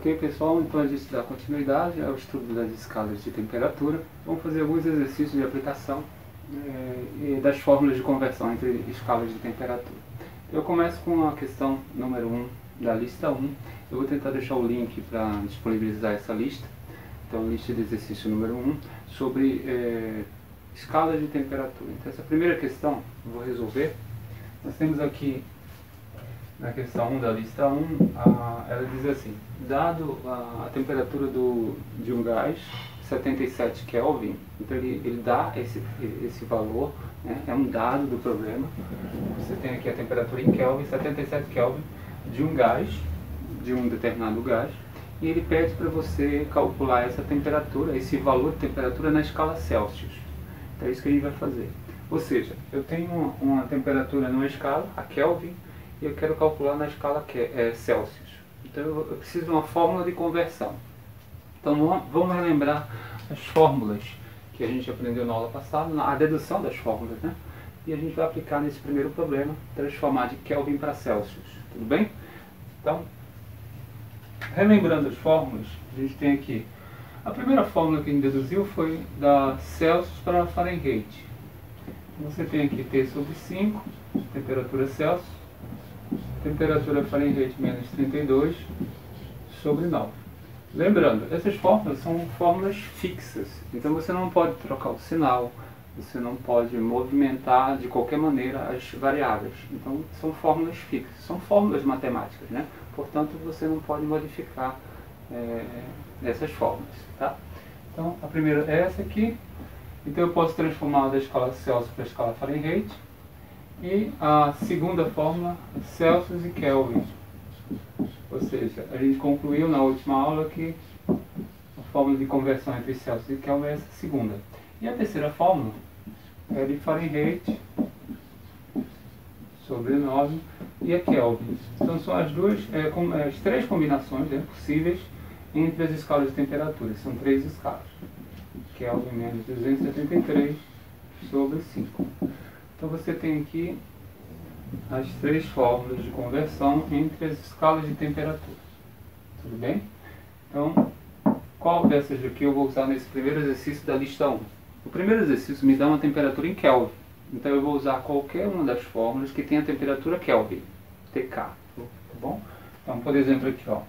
Ok, pessoal? Então a gente dá continuidade ao estudo das escalas de temperatura. Vamos fazer alguns exercícios de aplicação e das fórmulas de conversão entre escalas de temperatura. Eu começo com a questão número 1 da lista 1. Eu vou tentar deixar o link para disponibilizar essa lista. Então, lista de exercício número 1 sobre escalas de temperatura. Então, essa primeira questão eu vou resolver. Nós temos aqui na questão 1 da lista 1, ela diz assim: dado a temperatura de um gás, 77 Kelvin, então ele dá esse valor, né, é um dado do problema. Você tem aqui a temperatura em Kelvin, 77 Kelvin, de um gás, de um determinado gás, e ele pede para você calcular essa temperatura, esse valor de temperatura na escala Celsius. Então é isso que a gente vai fazer. Ou seja, eu tenho uma temperatura numa escala, a Kelvin, e eu quero calcular na escala Celsius. Então eu preciso de uma fórmula de conversão. Então vamos relembrar as fórmulas que a gente aprendeu na aula passada, a dedução das fórmulas, né? E a gente vai aplicar nesse primeiro problema, transformar de Kelvin para Celsius. Tudo bem? Então, relembrando as fórmulas, a gente tem aqui, a primeira fórmula que a gente deduziu foi da Celsius para Fahrenheit. Você tem aqui T sobre 5, temperatura Celsius, temperatura Fahrenheit menos 32 sobre 9. Lembrando, essas fórmulas são fórmulas fixas, então você não pode trocar o sinal, você não pode movimentar de qualquer maneira as variáveis. Então são fórmulas fixas, são fórmulas matemáticas, né? Portanto você não pode modificar essas fórmulas, tá? Então a primeira é essa aqui, então eu posso transformar da escala Celsius para a escala Fahrenheit. E a segunda fórmula, Celsius e Kelvin. Ou seja, a gente concluiu na última aula que a fórmula de conversão entre Celsius e Kelvin é essa segunda. E a terceira fórmula é de Fahrenheit sobre 9 e a Kelvin. Então são as as três combinações, né, possíveis entre as escalas de temperatura. São três escalas. Kelvin menos 273 sobre 5. Então você tem aqui as três fórmulas de conversão entre as escalas de temperatura. Tudo bem? Então, qual dessas aqui eu vou usar nesse primeiro exercício da lista 1? O primeiro exercício me dá uma temperatura em Kelvin. Então eu vou usar qualquer uma das fórmulas que tenha a temperatura Kelvin, TK. Tá bom? Então, por exemplo, aqui, ó.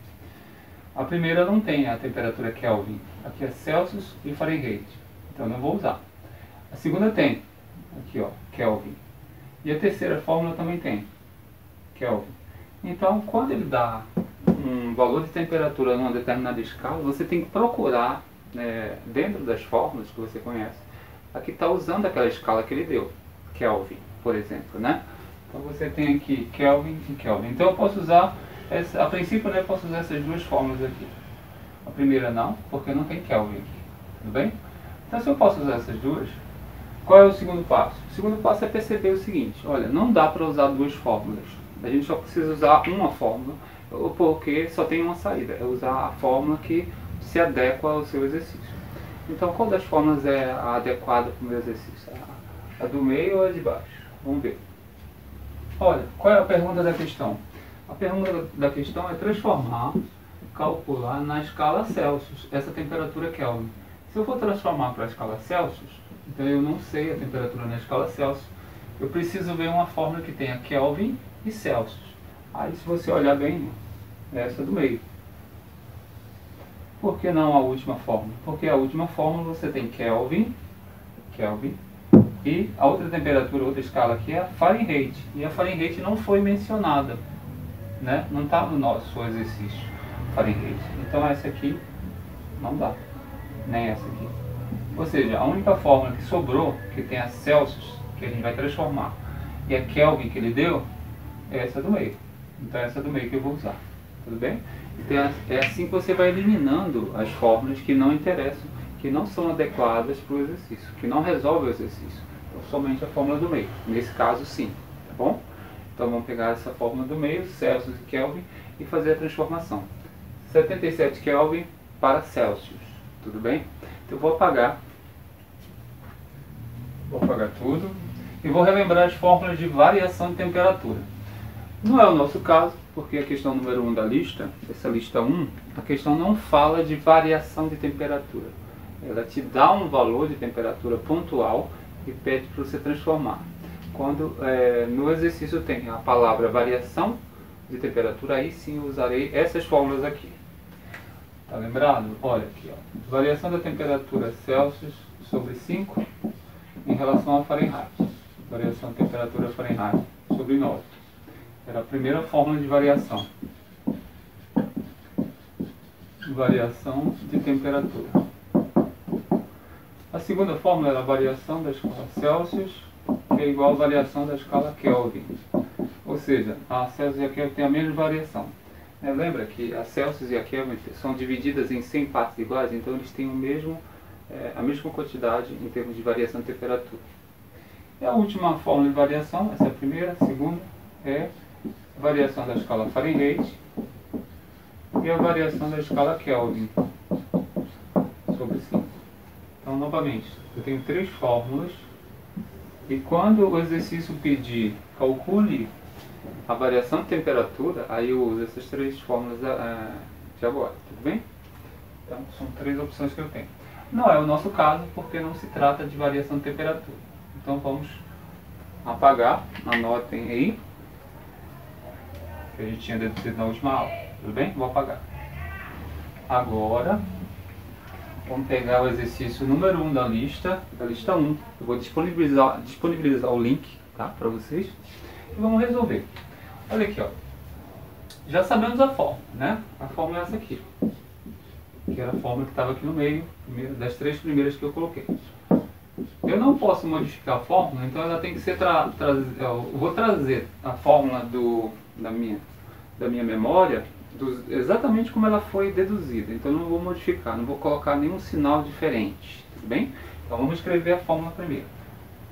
A primeira não tem a temperatura Kelvin. Aqui é Celsius e Fahrenheit. Então eu não vou usar. A segunda tem. Aqui, ó, Kelvin. E a terceira fórmula também tem Kelvin. Então, quando ele dá um valor de temperatura numa determinada escala, você tem que procurar, dentro das fórmulas que você conhece, a que está usando aquela escala que ele deu. Kelvin, por exemplo, né? Então você tem aqui Kelvin e Kelvin. Então eu posso usar, a princípio, né, eu posso usar essas duas fórmulas aqui. A primeira não, porque não tem Kelvin aqui. Tudo bem? Então se eu posso usar essas duas, qual é o segundo passo? O segundo passo é perceber o seguinte: olha, não dá para usar duas fórmulas. A gente só precisa usar uma fórmula, porque só tem uma saída. É usar a fórmula que se adequa ao seu exercício. Então, qual das fórmulas é a adequada para o meu exercício? A do meio ou a de baixo? Vamos ver. Olha, qual é a pergunta da questão? A pergunta da questão é transformar, calcular na escala Celsius, essa temperatura Kelvin. Se eu for transformar para a escala Celsius, então eu não sei a temperatura na escala Celsius, eu preciso ver uma fórmula que tenha Kelvin e Celsius. Aí se você olhar bem, é essa do meio. Por que não a última fórmula? Porque a última fórmula você tem Kelvin, e a outra temperatura, outra escala aqui é a Fahrenheit. E a Fahrenheit não foi mencionada, né? Não está no nosso exercício Fahrenheit. Então essa aqui não dá, nem essa aqui. Ou seja, a única fórmula que sobrou, que tem a Celsius, que a gente vai transformar, e a Kelvin que ele deu, é essa do meio. Então é essa do meio que eu vou usar. Tudo bem? Então é assim que você vai eliminando as fórmulas que não interessam, que não são adequadas para o exercício, que não resolvem o exercício. Então somente a fórmula do meio. Nesse caso sim. Tá bom? Então vamos pegar essa fórmula do meio, Celsius e Kelvin, e fazer a transformação. 77 Kelvin para Celsius. Tudo bem? Então eu vou apagar tudo e vou relembrar as fórmulas de variação de temperatura. Não é o nosso caso, porque a questão número 1 da lista, essa lista 1, a questão não fala de variação de temperatura. Ela te dá um valor de temperatura pontual e pede para você transformar. Quando no exercício tem a palavra variação de temperatura, aí sim eu usarei essas fórmulas aqui. Tá lembrado? Olha aqui, ó. Variação da temperatura Celsius sobre 5 em relação ao Fahrenheit. Variação da temperatura Fahrenheit sobre 9. Era a primeira fórmula de variação. Variação de temperatura. A segunda fórmula era a variação da escala Celsius, que é igual à variação da escala Kelvin. Ou seja, a Celsius e a Kelvin têm a mesma variação. Lembra que a Celsius e a Kelvin são divididas em 100 partes iguais, então eles têm a mesma quantidade em termos de variação de temperatura. E a última fórmula de variação, essa é a primeira, a segunda, é a variação da escala Fahrenheit e a variação da escala Kelvin sobre 5. Então, novamente, eu tenho 3 fórmulas e quando o exercício pedir calcule a variação de temperatura, aí eu uso essas 3 fórmulas de agora, tudo bem? Então, são 3 opções que eu tenho. Não é o nosso caso, porque não se trata de variação de temperatura. Então, vamos apagar, anotem aí, que a gente tinha deduzido na última aula, tudo bem? Vou apagar. Agora, vamos pegar o exercício número 1 da lista 1. Eu vou disponibilizar o link, tá, para vocês. E vamos resolver. Olha aqui, ó. Já sabemos a fórmula, né? A fórmula é essa aqui. Que era a fórmula que estava aqui no meio, das 3 primeiras que eu coloquei. Eu não posso modificar a fórmula, então ela tem que ser eu vou trazer a fórmula da minha memória exatamente como ela foi deduzida. Então eu não vou modificar, não vou colocar nenhum sinal diferente, tudo bem? Então vamos escrever a fórmula primeiro.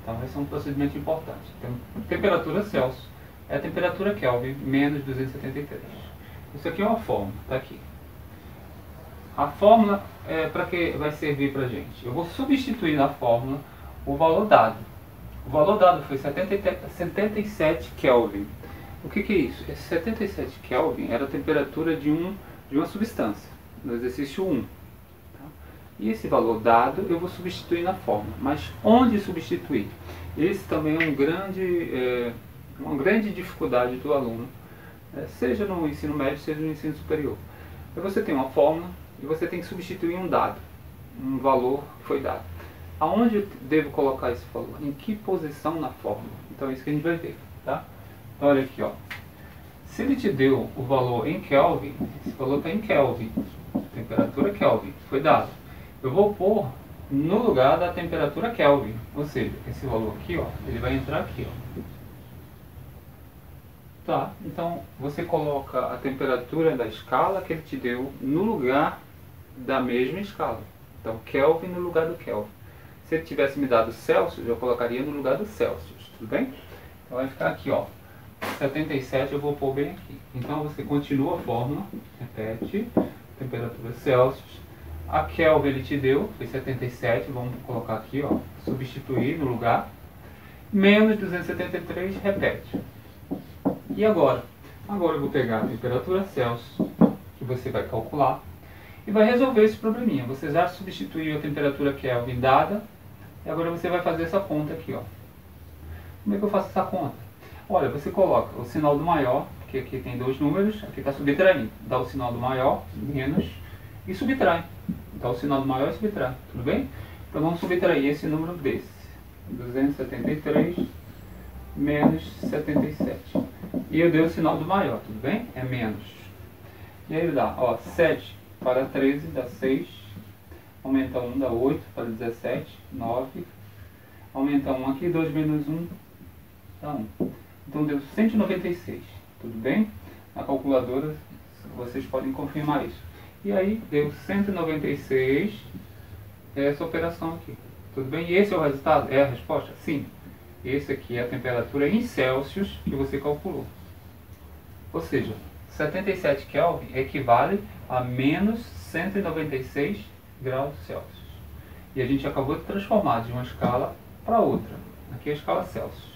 Então esse é um procedimento importante. Então, temperatura Celsius é a temperatura Kelvin menos 273. Isso aqui é uma fórmula, está aqui. A fórmula para que vai servir para a gente? Eu vou substituir na fórmula o valor dado. O valor dado foi 77 Kelvin. O que é isso? Esse 77 Kelvin era a temperatura de uma substância, no exercício 1. Tá? E esse valor dado eu vou substituir na fórmula. Mas onde substituir? Esse também é uma grande dificuldade do aluno, seja no ensino médio, seja no ensino superior. Então você tem uma fórmula e você tem que substituir um dado, um valor que foi dado. Aonde eu devo colocar esse valor? Em que posição na fórmula? Então é isso que a gente vai ver, tá? Então olha aqui, ó. Se ele te deu o valor em Kelvin, esse valor está em Kelvin, temperatura Kelvin, foi dado. Eu vou pôr no lugar da temperatura Kelvin, ou seja, esse valor aqui, ó, ele vai entrar aqui, ó. Tá, então você coloca a temperatura da escala que ele te deu no lugar da mesma escala. Então Kelvin no lugar do Kelvin. Se ele tivesse me dado Celsius, eu colocaria no lugar do Celsius, tudo bem? Então vai ficar aqui, ó, 77 eu vou pôr bem aqui. Então você continua a fórmula, repete, temperatura Celsius. A Kelvin ele te deu, foi 77, vamos colocar aqui, ó, substituir no lugar. Menos 273, repete. E agora? Agora eu vou pegar a temperatura Celsius, que você vai calcular, e vai resolver esse probleminha. Você já substituiu a temperatura Kelvin dada, e agora você vai fazer essa conta aqui, ó. Como é que eu faço essa conta? Olha, você coloca o sinal do maior, que aqui tem 2 números, aqui está subtraindo. Dá o sinal do maior, menos, e subtrai. Dá o sinal do maior e subtrai, tudo bem? Então vamos subtrair esse número desse. 273 menos 77. E eu dei o sinal do maior, tudo bem? É menos. E aí dá, ó, 7 para 13 dá 6. Aumenta 1 dá 8 para 17, 9. Aumenta 1 aqui, 2 menos 1 dá 1. Então deu 196, tudo bem? Na calculadora vocês podem confirmar isso. E aí deu 196, essa operação aqui, tudo bem? E esse é o resultado? É a resposta? Sim. Esse aqui é a temperatura em Celsius que você calculou. Ou seja, 77 Kelvin equivale a menos 196 graus Celsius. E a gente acabou de transformar de uma escala para outra. Aqui é a escala Celsius.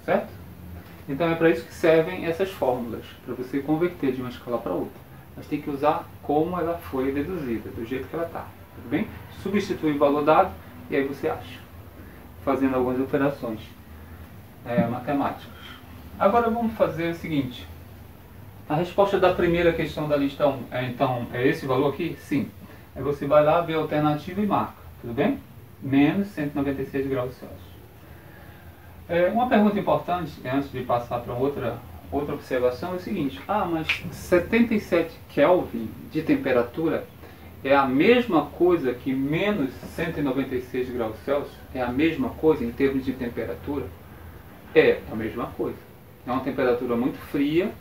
Certo? Então é para isso que servem essas fórmulas, para você converter de uma escala para outra. Mas tem que usar como ela foi deduzida, do jeito que ela está. Tudo bem? Substitui o valor dado e aí você acha, fazendo algumas operações matemáticas. Agora vamos fazer o seguinte. A resposta da primeira questão da lista 1 é esse valor aqui? Sim. Aí você vai lá, vê a alternativa e marca. Tudo bem? Menos 196 graus Celsius. Uma pergunta importante, antes de passar para outra observação, é o seguinte. Mas 77 Kelvin de temperatura é a mesma coisa que menos 196 graus Celsius? É a mesma coisa em termos de temperatura? É a mesma coisa. É uma temperatura muito fria,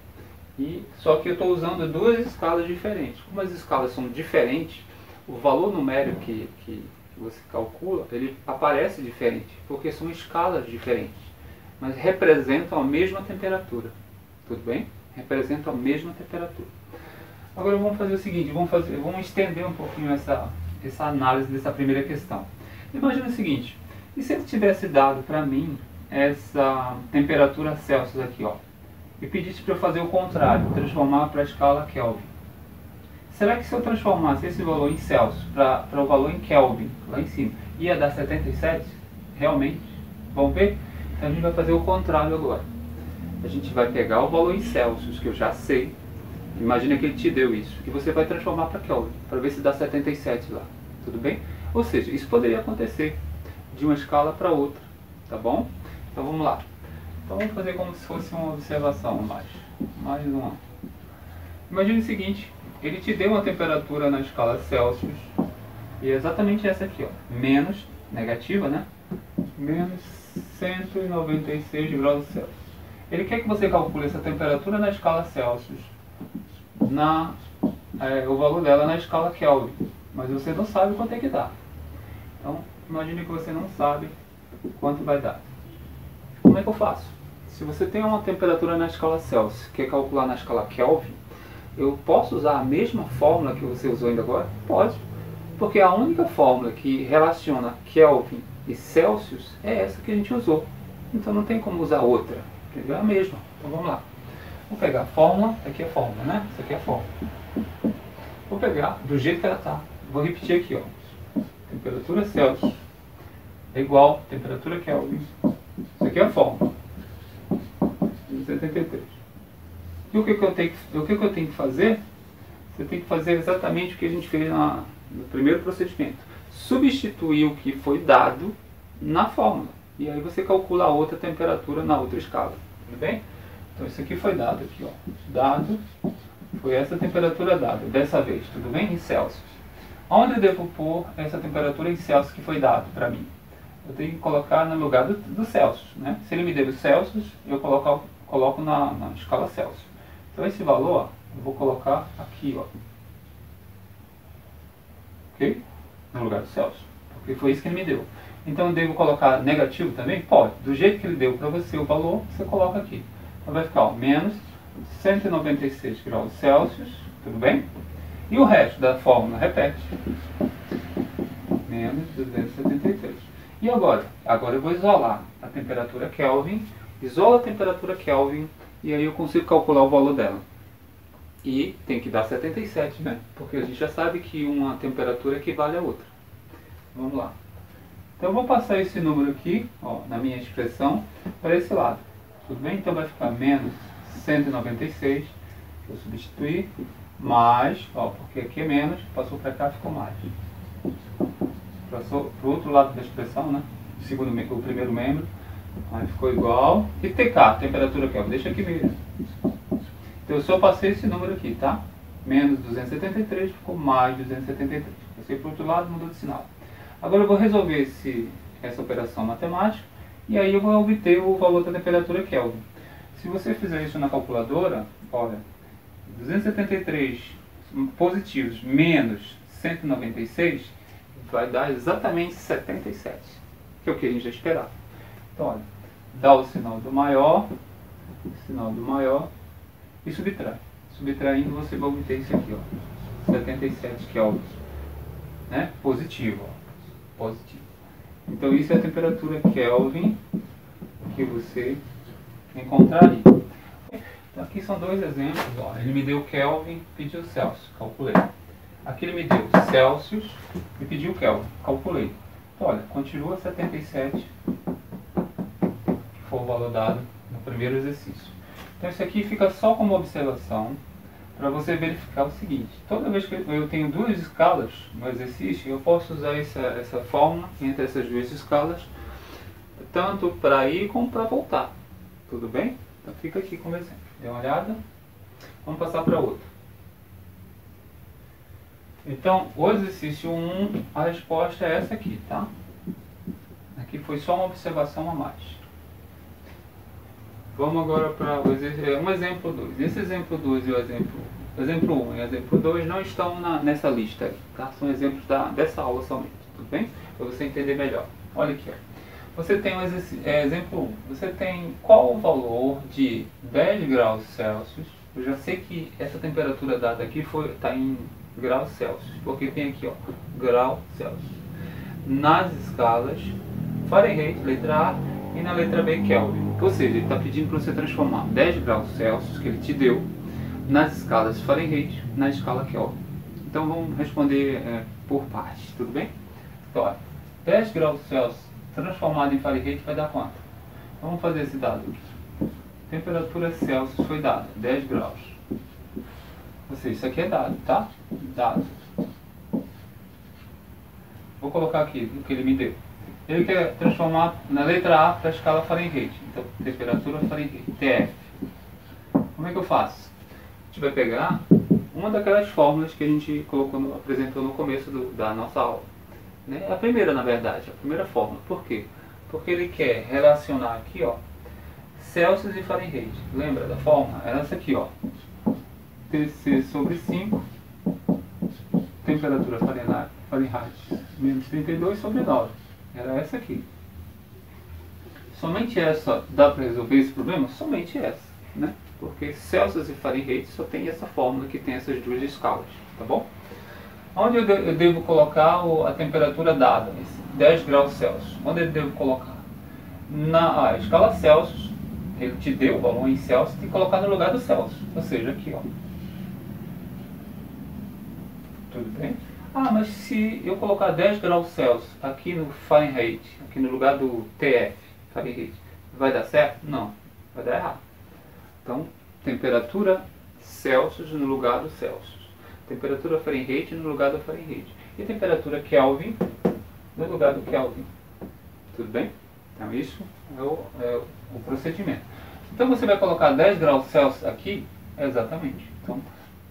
só que eu estou usando duas escalas diferentes. Como as escalas são diferentes, o valor numérico que você calcula, ele aparece diferente, porque são escalas diferentes, mas representam a mesma temperatura. Tudo bem? Representam a mesma temperatura. Agora vamos fazer o seguinte, vamos estender um pouquinho essa análise dessa primeira questão. Imagina o seguinte, e se ele tivesse dado para mim essa temperatura Celsius aqui, ó, e pedisse para eu fazer o contrário, transformar para a escala Kelvin. Será que se eu transformasse esse valor em Celsius para o valor em Kelvin, lá em cima, ia dar 77? Realmente? Vamos ver? Então a gente vai fazer o contrário agora. A gente vai pegar o valor em Celsius, que eu já sei, imagina que ele te deu isso, e você vai transformar para Kelvin, para ver se dá 77 lá. Tudo bem? Ou seja, isso poderia acontecer de uma escala para outra, tá bom? Então vamos lá. Então vamos fazer como se fosse uma observação mais uma. Imagine o seguinte, ele te deu uma temperatura na escala Celsius, e é exatamente essa aqui, ó, menos, negativa, né? Menos 196 graus Celsius. Ele quer que você calcule essa temperatura na escala Celsius, o valor dela na escala Kelvin, mas você não sabe quanto é que dá. Então, imagine que você não sabe quanto vai dar. Como é que eu faço? Se você tem uma temperatura na escala Celsius, quer calcular na escala Kelvin, eu posso usar a mesma fórmula que você usou ainda agora? Pode, porque a única fórmula que relaciona Kelvin e Celsius é essa que a gente usou. Então não tem como usar outra, entendeu? É a mesma. Então vamos lá. Vou pegar a fórmula, aqui é a fórmula, né? Essa aqui é a fórmula. Vou pegar do jeito que ela está. Vou repetir aqui, ó. Temperatura Celsius é igual a temperatura Kelvin. Isso aqui é a fórmula. 73. E o que eu tenho que fazer? Você tem que fazer exatamente o que a gente fez no primeiro procedimento. Substituir o que foi dado na fórmula. E aí você calcula a outra temperatura na outra escala. Tudo bem? Então isso aqui foi dado aqui, ó. Dado foi essa temperatura dada, dessa vez, tudo bem? Em Celsius. Onde eu devo pôr essa temperatura em Celsius que foi dado para mim? Eu tenho que colocar no lugar do Celsius, né? Se ele me deu Celsius, eu coloco na escala Celsius. Então esse valor, ó, eu vou colocar aqui, ó. Ok? No lugar do Celsius. Porque foi isso que ele me deu. Então eu devo colocar negativo também? Pode. Do jeito que ele deu para você o valor, você coloca aqui. Então vai ficar, ó, menos 196 graus Celsius, tudo bem? E o resto da fórmula repete. Menos 273. E agora? Agora eu vou isolar a temperatura Kelvin. Isola a temperatura Kelvin e aí eu consigo calcular o valor dela. E tem que dar 77, né? Porque a gente já sabe que uma temperatura equivale a outra. Vamos lá. Então eu vou passar esse número aqui, ó, na minha expressão, para esse lado. Tudo bem? Então vai ficar menos 196, vou substituir, mais, ó, porque aqui é menos, passou para cá, ficou mais. Passou para o outro lado da expressão, né? O primeiro membro, aí ficou igual. E TK, temperatura Kelvin, deixa aqui mesmo. Então eu só passei esse número aqui, tá? Menos 273, ficou mais 273. Passei para o outro lado, mudou de sinal. Agora eu vou resolver essa operação matemática e aí eu vou obter o valor da temperatura Kelvin. Se você fizer isso na calculadora, olha, 273 positivos menos 196 vai dar exatamente 77, que é o que a gente já esperava. Então, olha, dá o sinal do maior e subtrai. Subtraindo você vai obter isso aqui, ó, 77 Kelvin, né? Positivo, ó. Positivo. Então isso é a temperatura Kelvin que você encontrar ali. Então aqui são dois exemplos. Ó. Ele me deu Kelvin, pediu Celsius, calculei. Aqui ele me deu Celsius e pediu Kelvin, calculei. Então, olha, continua 77, que foi o valor dado no primeiro exercício. Então isso aqui fica só como observação, para você verificar o seguinte: toda vez que eu tenho duas escalas no exercício, eu posso usar essa fórmula entre essas duas escalas, tanto para ir como para voltar. Tudo bem? Então fica aqui como exemplo. Dê uma olhada. Vamos passar para outro. Então, o exercício 1, a resposta é essa aqui, tá? Aqui foi só uma observação a mais. Vamos agora para um exemplo 2. Esse exemplo 2 e o exemplo 1 e o exemplo 2 não estão nessa lista aí, tá? São exemplos dessa aula somente, tudo bem? Para você entender melhor. Olha aqui, ó. Você tem exemplo 1. Você tem qual o valor de 10 graus Celsius? Eu já sei que essa temperatura dada aqui está em graus Celsius, porque tem aqui, ó, grau Celsius. Nas escalas Fahrenheit, letra A, e na letra B, Kelvin. Ou seja, ele está pedindo para você transformar 10 graus Celsius, que ele te deu, nas escalas Fahrenheit, na escala Kelvin. Então vamos responder por partes, tudo bem? Então, olha, 10 graus Celsius transformado em Fahrenheit vai dar quanto? Vamos fazer esse dado aqui. Temperatura Celsius foi dada, 10 graus. Ou seja, isso aqui é dado, tá? Dado. Vou colocar aqui o que ele me deu. Ele quer transformar na letra A para a escala Fahrenheit. Então, temperatura Fahrenheit, TF. Como é que eu faço? A gente vai pegar uma daquelas fórmulas que a gente apresentou no começo da nossa aula. Né? A primeira, na verdade, a primeira fórmula. Por quê? Porque ele quer relacionar aqui, ó, Celsius e Fahrenheit. Lembra da fórmula? Era essa aqui, ó. TC sobre 5, temperatura Fahrenheit menos 32 sobre 9. Era essa aqui. Somente essa dá para resolver esse problema? Somente essa, né? Porque Celsius e Fahrenheit só tem essa fórmula que tem essas duas escalas, tá bom? Onde eu devo colocar a temperatura dada, 10 graus Celsius? Onde eu devo colocar? Na escala Celsius, ele te deu o valor em Celsius, tem que colocar no lugar do Celsius, ou seja, aqui, ó. Tudo bem? Ah, mas se eu colocar 10 graus Celsius aqui no Fahrenheit, aqui no lugar do TF, Fahrenheit, vai dar certo? Não, vai dar errado. Então, temperatura Celsius no lugar do Celsius. Temperatura Fahrenheit no lugar do Fahrenheit. E temperatura Kelvin no lugar do Kelvin. Tudo bem? Então, isso é o procedimento. Então, você vai colocar 10 graus Celsius aqui, exatamente. Então,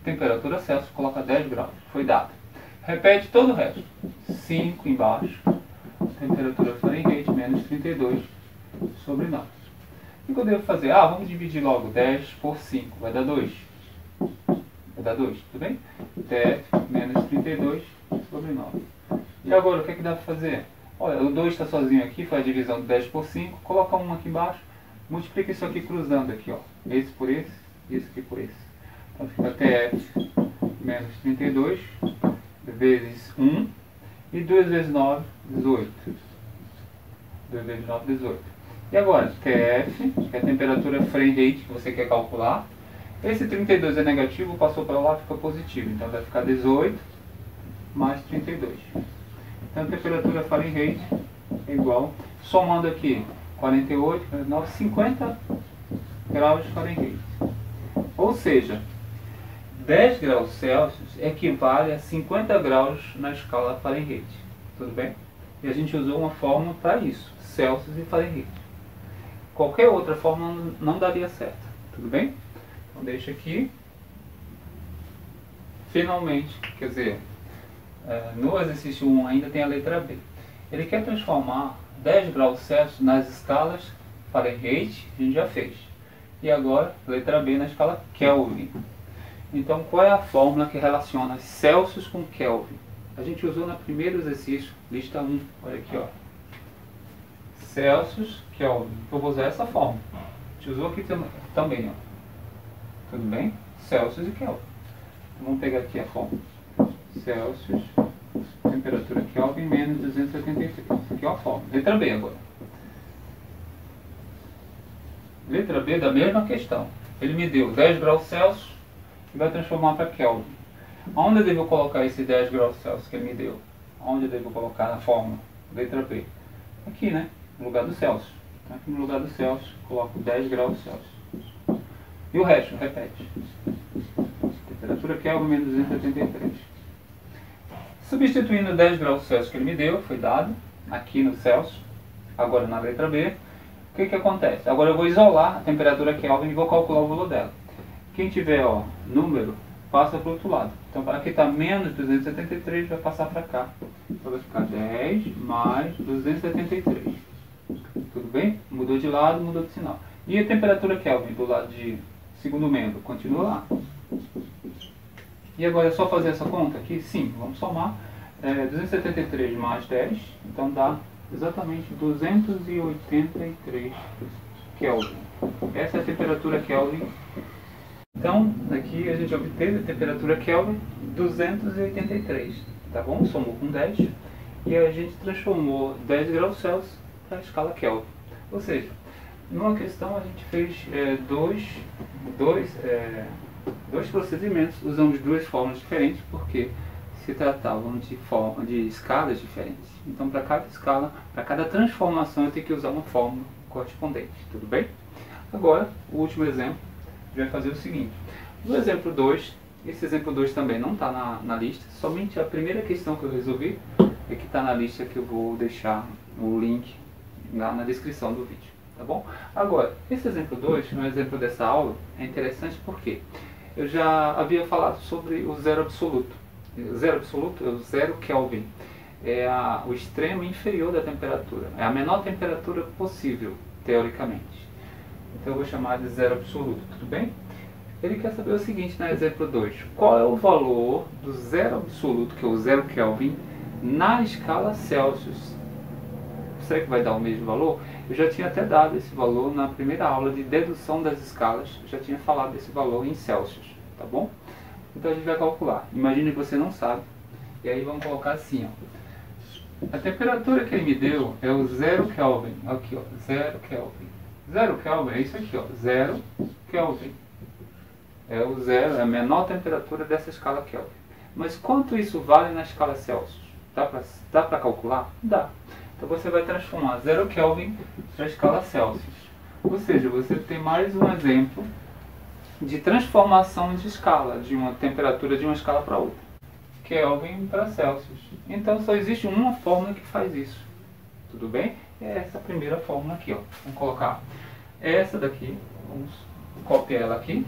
temperatura Celsius, coloca 10 graus. Foi dado. Repete todo o resto. 5 embaixo. Temperatura Fahrenheit menos 32 sobre 9. O que eu devo fazer? Ah, vamos dividir logo 10 por 5. Vai dar 2. Vai dar 2, tudo bem? TF menos 32 sobre 9. E agora, o que é que dá para fazer? Olha, o 2 está sozinho aqui, faz a divisão de 10 por 5. Coloca 1 aqui embaixo. Multiplica isso aqui cruzando aqui, ó. Esse por esse e esse aqui por esse. Então fica TF menos 32 vezes 1 e 2 vezes 9, 18. 2 vezes 9, 18. E agora, TF, que é a temperatura Fahrenheit que você quer calcular. Esse 32 é negativo, passou para lá, fica positivo. Então vai ficar 18 mais 32. Então a temperatura Fahrenheit é igual, somando aqui 48, 49, 50 graus Fahrenheit. Ou seja, 10 graus Celsius equivale a 50 graus na escala Fahrenheit. Tudo bem? E a gente usou uma fórmula para isso, Celsius e Fahrenheit. Qualquer outra fórmula não daria certo. Tudo bem? Então deixa aqui. Finalmente, quer dizer, no exercício 1 ainda tem a letra B. Ele quer transformar 10 graus Celsius nas escalas Fahrenheit, a gente já fez. E agora, letra B na escala Kelvin. Então, qual é a fórmula que relaciona Celsius com Kelvin? A gente usou no primeiro exercício, lista 1. Olha aqui, ó. Celsius, Kelvin. Eu vou usar essa fórmula. A gente usou aqui também, ó. Tudo bem? Celsius e Kelvin. Vamos pegar aqui a fórmula. Celsius, temperatura Kelvin, menos 283. Essa aqui é a fórmula. Letra B agora. Letra B da mesma questão. Ele me deu 10 graus Celsius e vai transformar para Kelvin. Onde eu devo colocar esses 10 graus Celsius que ele me deu? Onde eu devo colocar na fórmula? Letra B. Aqui, né? No lugar do Celsius. Então, aqui no lugar do Celsius, coloco 10 graus Celsius. E o resto, repete. Temperatura Kelvin menos 273. Substituindo 10 graus Celsius que ele me deu, foi dado, aqui no Celsius, agora na letra B, o que acontece? Agora eu vou isolar a temperatura Kelvin e vou calcular o valor dela. Quem tiver número, passa para o outro lado. Então aqui está menos 273, vai passar para cá. Então vai ficar 10 mais 273. Tudo bem? Mudou de lado, mudou de sinal. E a temperatura Kelvin do lado de segundo membro? Continua lá. E agora é só fazer essa conta aqui? Sim, vamos somar. 273 mais 10, então dá exatamente 283 Kelvin. Essa é a temperatura Kelvin. Então, aqui a gente obteve a temperatura Kelvin 283, tá bom? Somou com 10 e a gente transformou 10 graus Celsius para a escala Kelvin. Ou seja, numa questão a gente fez dois procedimentos, usamos duas formas diferentes porque se tratavam de escalas diferentes. Então, para cada escala, para cada transformação, eu tenho que usar uma fórmula correspondente, tudo bem? Agora, o último exemplo, a gente vai fazer o seguinte. No exemplo 2, esse exemplo 2 também não está na lista, somente a primeira questão que eu resolvi é que está na lista, que eu vou deixar o link na descrição do vídeo, tá bom? Agora, esse exemplo 2, um exemplo dessa aula, é interessante porque eu já havia falado sobre o zero absoluto. O zero absoluto é o zero Kelvin. É o extremo inferior da temperatura. É a menor temperatura possível, teoricamente. Então eu vou chamar de zero absoluto, tudo bem? Ele quer saber o seguinte, no exemplo 2. Qual é o valor do zero absoluto, que é o zero Kelvin, na escala Celsius? Será que vai dar o mesmo valor? Eu já tinha até dado esse valor na primeira aula de dedução das escalas. Eu já tinha falado desse valor em Celsius, tá bom? Então a gente vai calcular. Imagine que você não sabe. E aí vamos colocar assim, ó. A temperatura que ele me deu é o zero Kelvin. Aqui, ó, zero Kelvin. Zero Kelvin é isso aqui, ó, zero Kelvin. É o zero, é a menor temperatura dessa escala Kelvin. Mas quanto isso vale na escala Celsius? Dá para calcular? Dá. Então você vai transformar 0 Kelvin para a escala Celsius. Ou seja, você tem mais um exemplo de transformação de escala, de uma temperatura de uma escala para outra. Kelvin para Celsius. Então só existe uma fórmula que faz isso. Tudo bem? É essa primeira fórmula aqui, ó. Vamos colocar essa daqui, vamos copiar ela aqui,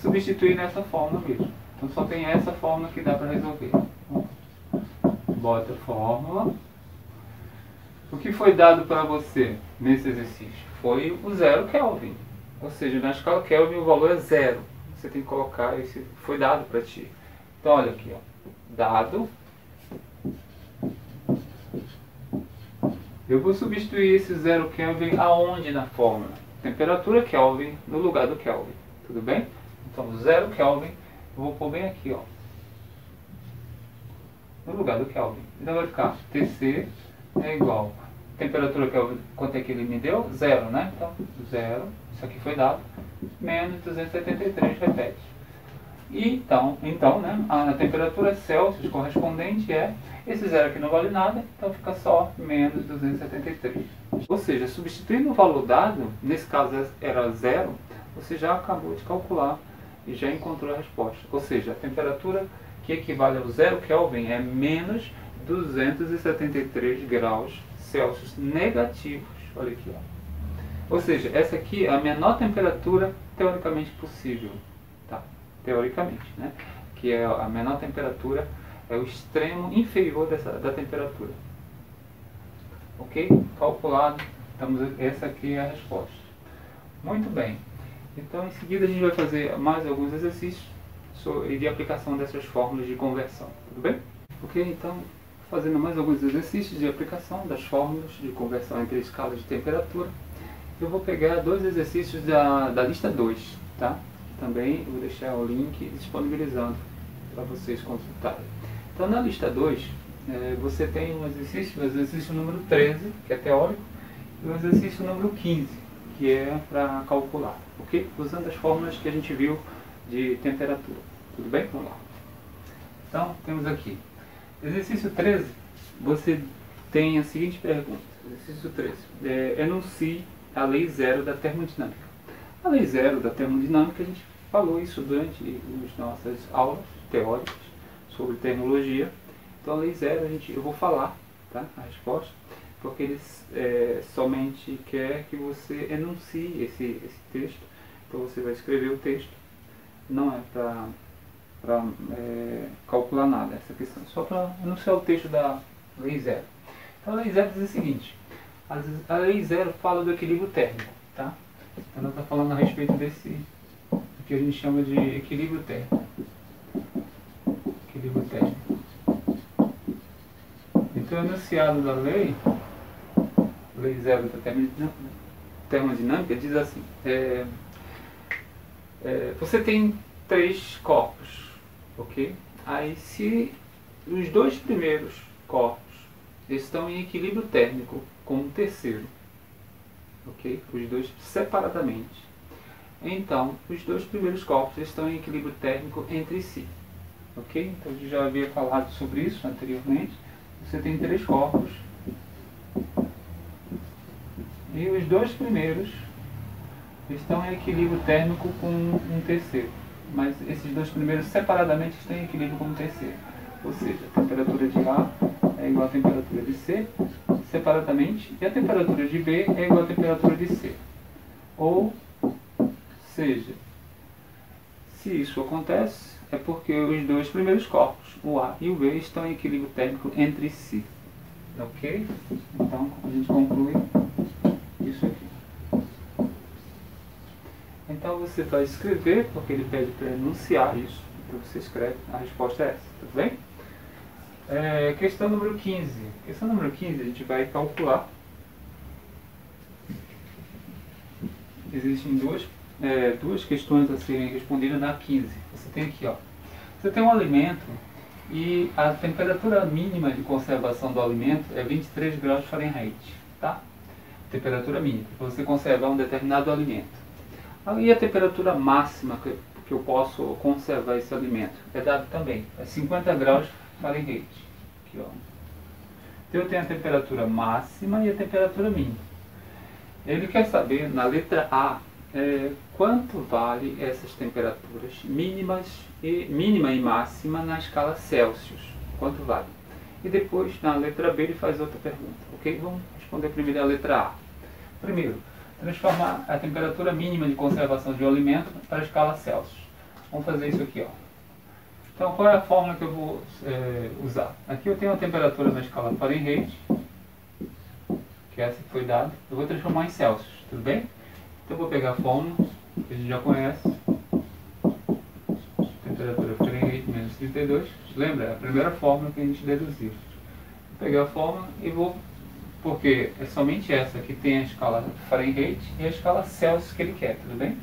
substituir nessa fórmula mesmo. Então só tem essa fórmula que dá para resolver. Bota a fórmula. O que foi dado para você nesse exercício? Foi o zero Kelvin. Ou seja, na escala Kelvin o valor é zero. Você tem que colocar esse, foi dado para ti. Então olha aqui, ó. Dado. Eu vou substituir esse zero Kelvin aonde na fórmula? Temperatura Kelvin no lugar do Kelvin. Tudo bem? Então zero Kelvin eu vou pôr bem aqui, ó. No lugar do Kelvin. Então vai ficar TC é igual. Temperatura Kelvin, quanto é que ele me deu? Zero, né? Então, zero, isso aqui foi dado, menos 273, repete. E então, né, a temperatura Celsius correspondente é, esse zero aqui não vale nada, então fica só menos 273. Ou seja, substituindo o valor dado, nesse caso era zero, você já acabou de calcular e já encontrou a resposta. Ou seja, a temperatura que equivale ao zero Kelvin é menos 273 graus Celsius negativos. Olha aqui, ó. Ou seja, essa aqui é a menor temperatura teoricamente possível. Tá? Teoricamente, né? Que é a menor temperatura, é o extremo inferior da temperatura. Ok? Calculado. Essa aqui é a resposta. Muito bem. Então, em seguida, a gente vai fazer mais alguns exercícios de aplicação dessas fórmulas de conversão. Tudo bem? Ok? Então, fazendo mais alguns exercícios de aplicação das fórmulas de conversão entre escalas de temperatura. Eu vou pegar dois exercícios da lista 2, tá? Também vou deixar o link disponibilizando para vocês consultarem. Então, na lista 2, você tem um exercício, o exercício número 13, que é teórico, e o exercício número 15, que é para calcular, ok? Usando as fórmulas que a gente viu de temperatura. Tudo bem? Vamos lá. Então, temos aqui. Exercício 13, você tem a seguinte pergunta. Exercício 13. Enuncie a lei zero da termodinâmica. A lei zero da termodinâmica, a gente falou isso durante as nossas aulas teóricas sobre termologia. Então, a lei zero, eu vou falar, tá, a resposta, porque ele somente quer que você enuncie esse texto. Então, você vai escrever o texto. Não é para calcular nada essa questão, só para enunciar o texto da lei zero. Então, a lei zero diz o seguinte: a lei zero fala do equilíbrio térmico, tá? Então, ela está falando a respeito desse, que a gente chama de equilíbrio térmico. Equilíbrio térmico. Então, o enunciado da lei zero da termodinâmica diz assim: você tem 3 corpos, ok? Aí, se os 2 primeiros corpos estão em equilíbrio térmico com o terceiro, ok? Os 2 separadamente. Então, os 2 primeiros corpos estão em equilíbrio térmico entre si, ok? Então, a gente já havia falado sobre isso anteriormente. Você tem 3 corpos e os 2 primeiros estão em equilíbrio térmico com um terceiro, mas esses 2 primeiros separadamente estão em equilíbrio com o terceiro. Ou seja, a temperatura de A é igual à temperatura de C separadamente, e a temperatura de B é igual à temperatura de C. Ou seja, se isso acontece, é porque os 2 primeiros corpos, o A e o B, estão em equilíbrio térmico entre si. Ok? Então, a gente conclui isso aqui. Então, você vai escrever, porque ele pede para enunciar isso. Então, você escreve, a resposta é essa. Tudo bem? Questão número 15. Questão número 15, a gente vai calcular. Existem duas questões a serem respondidas na 15. Você tem aqui, ó. Você tem um alimento e a temperatura mínima de conservação do alimento é 23 graus Fahrenheit, tá? Temperatura mínima, para você conservar um determinado alimento. E a temperatura máxima que eu posso conservar esse alimento é dado também, é 50 graus Fahrenheit. Aqui, ó. Então eu tenho a temperatura máxima e a temperatura mínima. Ele quer saber, na letra A, quanto vale essas temperaturas mínima e máxima na escala Celsius. Quanto vale? E depois, na letra B, ele faz outra pergunta. Ok? Vamos responder primeiro a letra A. Primeiro, transformar a temperatura mínima de conservação de um alimento para a escala Celsius. Vamos fazer isso aqui, ó. Então, qual é a fórmula que eu vou usar? Aqui eu tenho a temperatura na escala Fahrenheit, que essa que foi dada. Eu vou transformar em Celsius, tudo bem? Então, eu vou pegar a fórmula que a gente já conhece. Temperatura Fahrenheit menos 32. Lembra? É a primeira fórmula que a gente deduziu. Vou pegar a fórmula e vou... Porque é somente essa que tem a escala Fahrenheit e a escala Celsius que ele quer, tudo bem?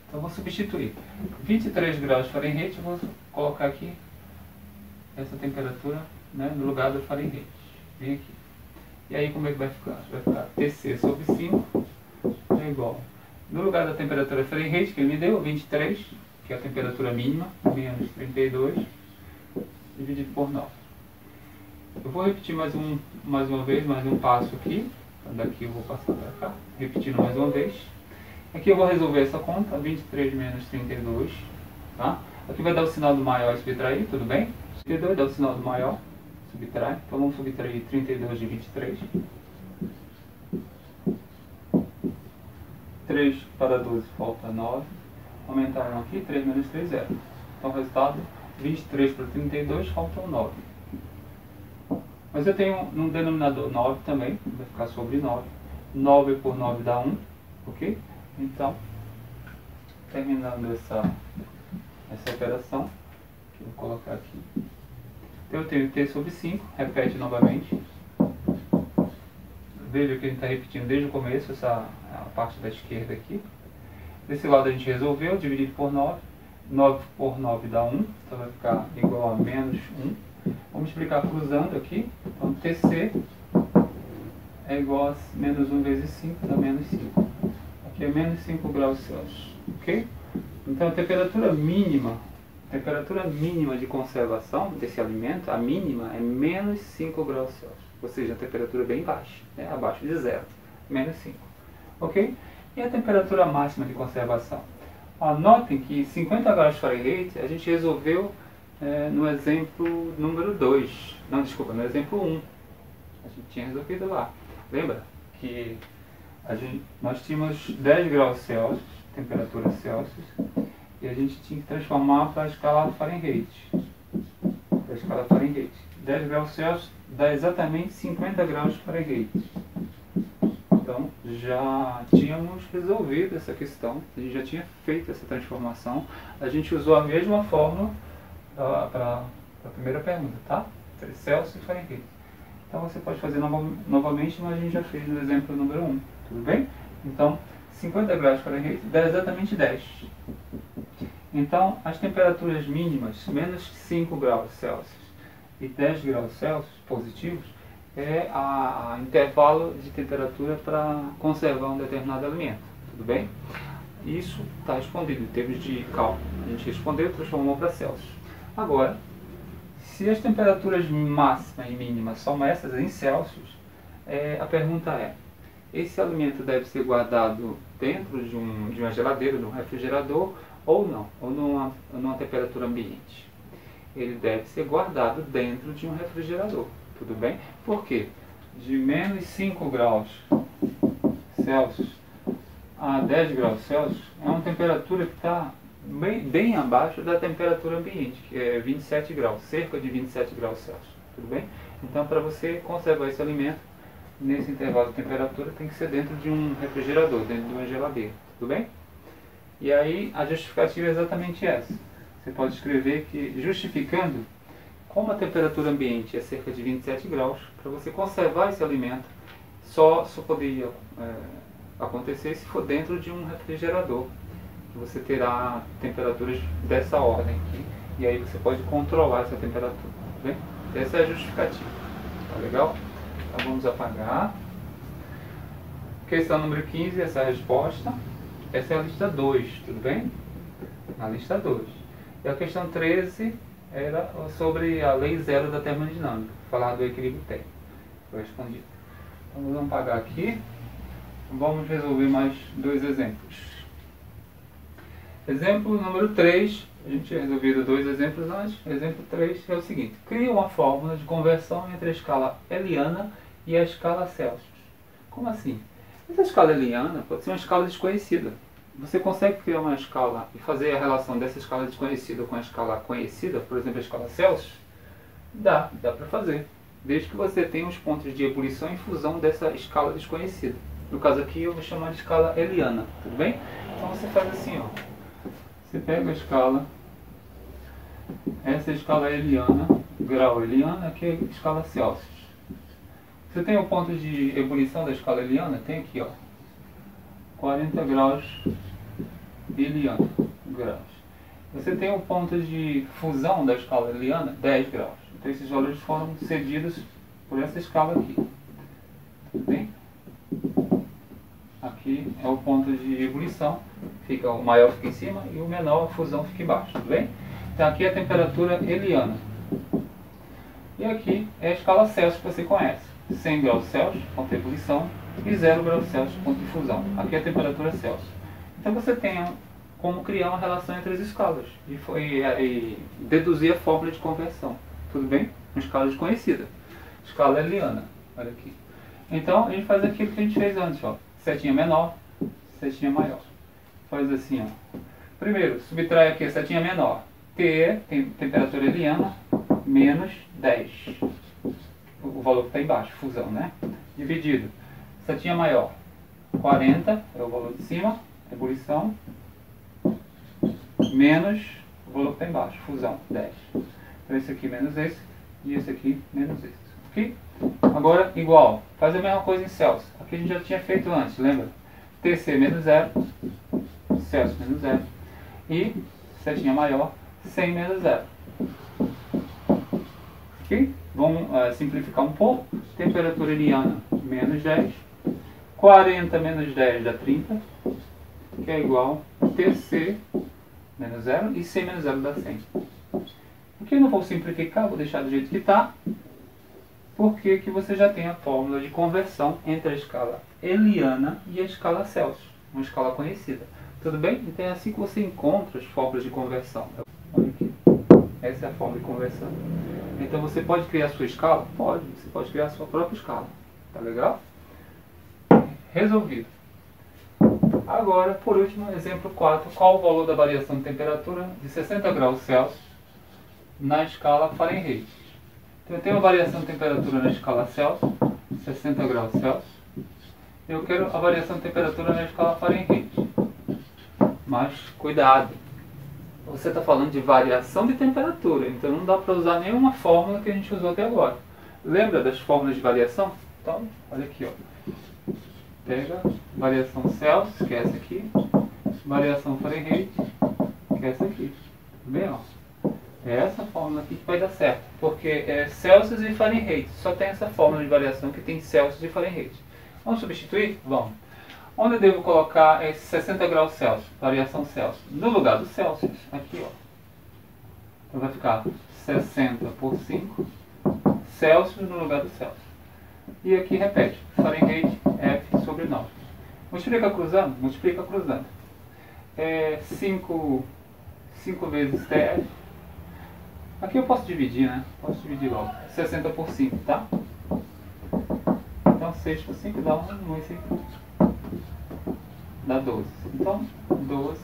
Então, eu vou substituir. 23 graus Fahrenheit, eu vou colocar aqui essa temperatura, né, no lugar do Fahrenheit. Vem aqui. E aí, como é que vai ficar? Vai ficar TC sobre 5 é igual. No lugar da temperatura Fahrenheit, que ele me deu, 23, que é a temperatura mínima, menos 32, dividido por 9. Eu vou repetir mais uma vez, mais um passo aqui. Daqui eu vou passar para cá, repetindo mais uma vez. Aqui eu vou resolver essa conta, 23 menos 32, tá? Aqui vai dar o sinal do maior e subtrair, tudo bem? 32 dá o sinal do maior, subtrai. Então vamos subtrair 32 de 23. 3 para 12 falta 9. Aumentar 1 aqui, 3 menos 3, 0. Então o resultado, 23 para 32, faltam 9. Mas eu tenho no denominador 9 também, vai ficar sobre 9. 9 por 9 dá 1, ok? Então, terminando essa operação, que eu vou colocar aqui. Então eu tenho t sobre 5, repete novamente. Veja que a gente está repetindo desde o começo, a parte da esquerda aqui. Desse lado a gente resolveu, dividido por 9. 9 por 9 dá 1, então vai ficar igual a menos 1. Vamos explicar cruzando aqui. Então, TC é igual a menos 1 vezes 5, dá menos 5. que é menos 5 graus Celsius, ok? Então a temperatura mínima de conservação desse alimento, a mínima é menos 5 graus Celsius, ou seja, a temperatura bem baixa, né? Abaixo de zero, menos 5, ok? E a temperatura máxima de conservação? Notem que 50 graus Fahrenheit a gente resolveu no exemplo número 2, não, desculpa, no exemplo 1, a gente tinha resolvido lá, lembra? Que nós tínhamos 10 graus Celsius, temperatura Celsius, e a gente tinha que transformar para a escala Fahrenheit. 10 graus Celsius dá exatamente 50 graus Fahrenheit. Então, já tínhamos resolvido essa questão, a gente já tinha feito essa transformação. A gente usou a mesma fórmula para a primeira pergunta, tá? Celsius e Fahrenheit. Então, você pode fazer novamente, mas a gente já fez no exemplo número 1, tudo bem? Então, 50 graus Fahrenheit dá exatamente 10. Então, as temperaturas mínimas, menos 5 graus Celsius e 10 graus Celsius positivos, é a intervalo de temperatura para conservar um determinado alimento, tudo bem? Isso está respondido em termos de cálculo. A gente respondeu e transformou para Celsius. Agora, se as temperaturas máxima e mínima são essas em Celsius, a pergunta é: esse alimento deve ser guardado dentro de uma geladeira, de um refrigerador, ou não? Ou numa temperatura ambiente? Ele deve ser guardado dentro de um refrigerador, tudo bem? Por quê? De menos 5 graus Celsius a 10 graus Celsius é uma temperatura que está bem abaixo da temperatura ambiente, que é 27 graus, cerca de 27 graus Celsius, tudo bem? Então, para você conservar esse alimento nesse intervalo de temperatura, tem que ser dentro de um refrigerador, dentro de uma geladeira, tudo bem? E aí, a justificativa é exatamente essa. Você pode escrever que, justificando, como a temperatura ambiente é cerca de 27 graus, para você conservar esse alimento, só poderia acontecer se for dentro de um refrigerador. Você terá temperaturas dessa ordem aqui, e aí você pode controlar essa temperatura, tá bem? Essa é a justificativa, tá legal? Então vamos apagar. Questão número 15, essa é a resposta. Essa é a lista 2, tudo bem? A lista 2. E a questão 13 era sobre a lei zero da termodinâmica, falar do equilíbrio térmico. Foi respondido. Então vamos apagar aqui. Vamos resolver mais 2 exemplos. Exemplo número 3, a gente tinha resolvido 2 exemplos antes. Exemplo 3 é o seguinte: cria uma fórmula de conversão entre a escala Eliana e a escala Celsius. Como assim? Essa escala Eliana pode ser uma escala desconhecida. Você consegue criar uma escala e fazer a relação dessa escala desconhecida com a escala conhecida, por exemplo, a escala Celsius? Dá para fazer, desde que você tenha os pontos de ebulição e fusão dessa escala desconhecida. No caso aqui eu vou chamar de escala Eliana, tudo bem? Então você faz assim, ó. Você pega a escala, essa é a escala Eliana, grau Eliana, aqui é a escala Celsius. Você tem o ponto de ebulição da escala Eliana? Tem aqui, ó, 40 graus Eliana, graus. Você tem o ponto de fusão da escala Eliana, 10 graus. Então esses valores foram cedidos por essa escala aqui. Tudo bem? Aqui é o ponto de ebulição, o maior fica em cima e o menor, a fusão, fica embaixo, tudo bem? Então aqui é a temperatura Eliana. E aqui é a escala Celsius que você conhece. 100 graus Celsius, ponto de ebulição, e 0 graus Celsius, ponto de fusão. Aqui é a temperatura Celsius. Então você tem como criar uma relação entre as escalas e deduzir a fórmula de conversão. Tudo bem? Uma escala desconhecida. Escala Eliana. Olha aqui. Então a gente faz aquilo que a gente fez antes, ó. Setinha menor, setinha maior. Faz assim, ó. Primeiro, subtrai aqui a setinha menor. T, temperatura Eliana, menos 10. O valor que está embaixo, fusão, né? Dividido. Setinha maior, 40, é o valor de cima, ebulição, menos o valor que está embaixo, fusão, 10. Então esse aqui menos esse, e esse aqui menos esse. Ok? Agora, igual, faz a mesma coisa em Celsius. Aqui a gente já tinha feito antes, lembra? TC menos 0, Celsius menos 0. E, setinha maior, 100 menos 0. Ok? Vamos simplificar um pouco. Temperatura Eliana, menos 10. 40 menos 10 dá 30. que é igual a TC menos 0 e C menos 0 dá 100. Por que eu não vou simplificar? Vou deixar do jeito que está. Porque que você já tem a fórmula de conversão entre a escala Eliana e a escala Celsius, uma escala conhecida. Tudo bem? Então é assim que você encontra as fórmulas de conversão. Olha aqui. Essa é a fórmula de conversão. Então você pode criar a sua escala? Pode. Você pode criar a sua própria escala. Tá legal? Resolvido. Agora, por último, exemplo 4. Qual o valor da variação de temperatura de 60 graus Celsius na escala Fahrenheit? Então eu tenho uma variação de temperatura na escala Celsius, 60 graus Celsius. Eu quero a variação de temperatura na escala Fahrenheit. Mas, cuidado. Você está falando de variação de temperatura, então não dá para usar nenhuma fórmula que a gente usou até agora. Lembra das fórmulas de variação? Então, olha aqui, ó. Pega variação Celsius, que é essa aqui, variação Fahrenheit, que é essa aqui. Tudo bem, ó? É essa fórmula aqui que vai dar certo, porque é Celsius e Fahrenheit. Só tem essa fórmula de variação que tem Celsius e Fahrenheit. Vamos substituir? Vamos. Onde eu devo colocar esse 60 graus Celsius, variação Celsius? No lugar do Celsius, aqui, ó. Então vai ficar 60 por 5, Celsius no lugar do Celsius. E aqui repete, Fahrenheit F sobre 9. Multiplica cruzando? Multiplica cruzando. 5 vezes TF. Aqui eu posso dividir, né? Posso dividir logo. 60 por 5, tá? Então 6 por 5 dá 1, 1 e 5. Dá 12. Então, 12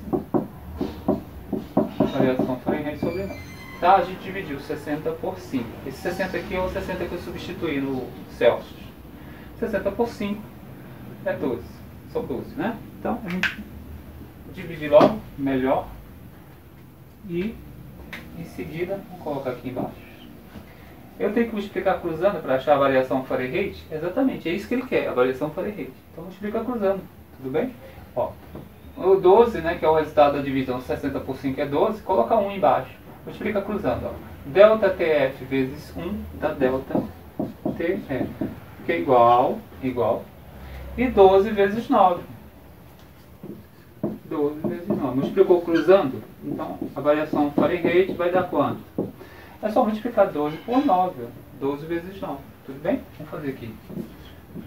variação Fahrenheit sobre 9. Tá? A gente dividiu 60 por 5. Esse 60 aqui é o 60 que eu substituí no Celsius. 60 por 5 é 12. São 12, né? Então, a gente divide logo, melhor. E, em seguida, vamos colocar aqui embaixo. Eu tenho que multiplicar cruzando para achar a variação Fahrenheit? Exatamente, é isso que ele quer, a variação Fahrenheit. Então, multiplica cruzando. Tudo bem? Ó, o 12, né, que é o resultado da divisão 60 por 5 é 12, coloca 1 embaixo. Multiplica cruzando. Ó. Delta TF vezes 1 dá delta TF, que é igual. E 12 vezes 9. 12 vezes 9. Multiplicou cruzando? Então, a variação Fahrenheit vai dar quanto? É só multiplicar 12 por 9. 12 vezes 9. Tudo bem? Vamos fazer aqui.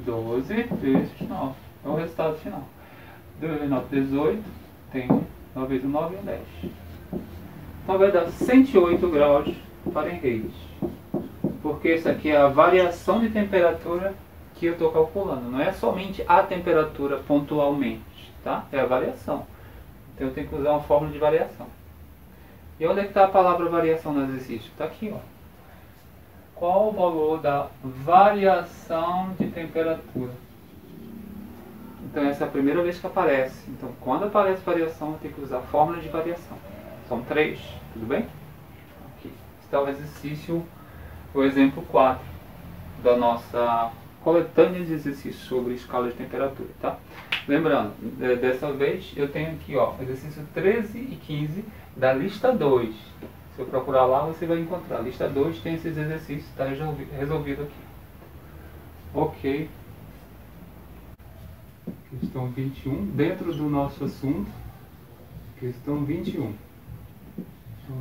12 vezes 9. É o resultado final. 2 vezes 9, 18. Tem 1. 9 vezes 9 é 10. Então vai dar 108 graus Fahrenheit. Porque isso aqui é a variação de temperatura que eu estou calculando. Não é somente a temperatura pontualmente. Tá? É a variação. Então eu tenho que usar uma fórmula de variação. E onde é que está a palavra variação no exercício? Está aqui, ó. Qual o valor da variação de temperatura? Então essa é a primeira vez que aparece. Então quando aparece variação, eu tenho que usar a fórmula de variação. São 3, tudo bem? Aqui está o exercício, o exemplo 4 da nossa coletânea de exercícios sobre escala de temperatura, tá? Lembrando, dessa vez eu tenho aqui, ó, exercício 13 e 15 da lista 2. Se eu procurar lá, você vai encontrar. A lista 2 tem esses exercícios, está resolvido aqui. Ok. Questão 21, dentro do nosso assunto, questão 21.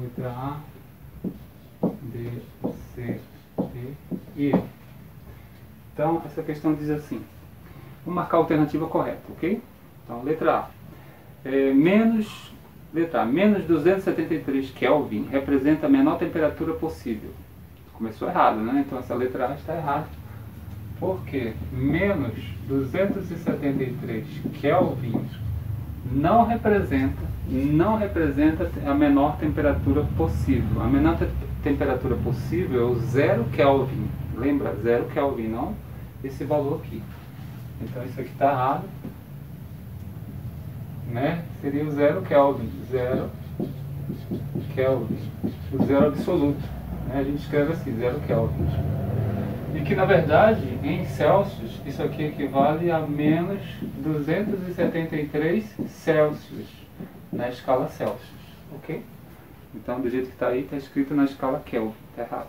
Letra A, B, C, D e E. Então, essa questão diz assim. Vou marcar a alternativa correta, ok? Então, letra A. Letra A, menos 273 Kelvin representa a menor temperatura possível. Começou errado, né? Então, essa letra A está errada. Por quê? Menos 273 Kelvin não representa a menor temperatura possível. A menor temperatura possível é o 0 Kelvin. Lembra? 0 Kelvin, não esse valor aqui. Então isso aqui está errado. Né? Seria o 0 Kelvin. 0 Kelvin. O zero absoluto. Né? A gente escreve assim, 0 Kelvin. E que na verdade, em Celsius, isso aqui equivale a menos 273 Celsius na escala Celsius, ok? Então, do jeito que está aí, está escrito na escala Kelvin, está errado.